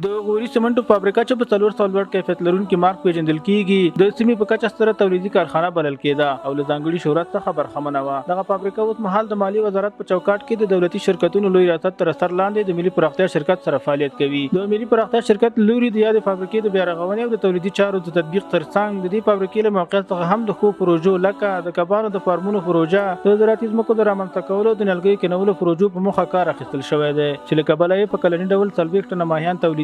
د غوري سمنټو فابریکه چې په څلور سال لوړ کیفیت لرونکي مارک پیژندل کیږي د سیمې په کچه ستره تولیدي کارخانه بلل کېده او له ځانګړي شهرت څخه برخمنه وه. دغه فابریکه اوس مهال د مالیې وزارت په چوکاټ کې د دولتي شرکتونو لوی ریاست تر اثر لاندې د ملي پراختیا شرکت سره فعالیت کوي. د ملي پراختیا شرکت لوري د یادې فابریکې د بیا رغونې او د تولیدي چارو د تطبیق ترڅنګ د دې فابریکې له موقعیت څخه هم د ښو پروژو لکه د کبانو د فارمونو پروژه، د زراعتي ځمکو د رامنځته کولو، د نیالګیو کینولو پروژو په موخه کار اخیستل شوی دی چې له کبله یې په کلني ډول 40 ټنه ماهیان تولیدېږي.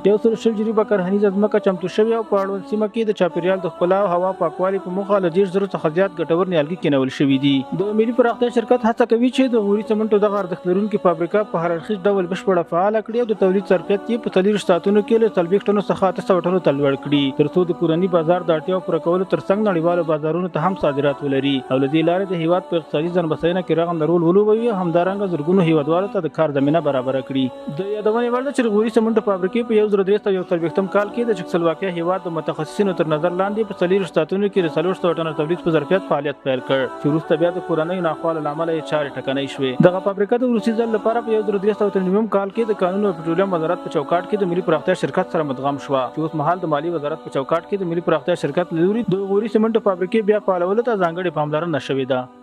120 جریبه کرهنیزه ځمکه چمتو شوې او په اړوند سیمه کې د چاپیریال د ښکلا او هوا پاکوالي په موخه له 10,000 څخه زیات ګټور نیالګي کینول شوي دي. د ملي پراختیا شرکت هڅه کوي چې د غوري سمنټو دغه ارزښت لرونکي فابریکه په هر اړخیز ډول بشپړه فعاله کړي او د تولید ظرفیت یې په 40 ساعتونو کې له 40 ټنو څخه 800 ټنو ته لوړ کړي تر څو د کورني بازار د اړتیاو پوره کولو ترڅنګ نړیوالو بازارونو ته هم صادرات ولري او له دې لارې د هیواد په اقتصادي ځانبساینه کې رغنده رول ولوبوي او همدارنګه زرګونو هیوادوالو ته د کار زمینه برابره کړي. د یادونې وړ ده چې غوري سمنټو فابریکې په 1341 کال کې د چکسلواکیا هیواد د متخصصینو تر نظر لاندې په 40 ساعتونو کې د 400 ټنو تولید په ظرفیت فعالیت پیل کړ چې وروسته بیا د کورنیو ناخوالو له امله یې چارې ټکنۍ شوې. دغه فابریکه د وروستي ځل لپاره په 1393 کال کې د قانون او پټرولیم وزارت په چوکاټ کې د ملي پراختیا شرکت سره مدغم شوه چې اوس مهال د مالیې وزارت په چوکاټ کې د ملي پراختیا شرکت له لوري د غوري سمنټو فابریکې بیا فعالولو ته ځانګړې پاملرنه شوې ده.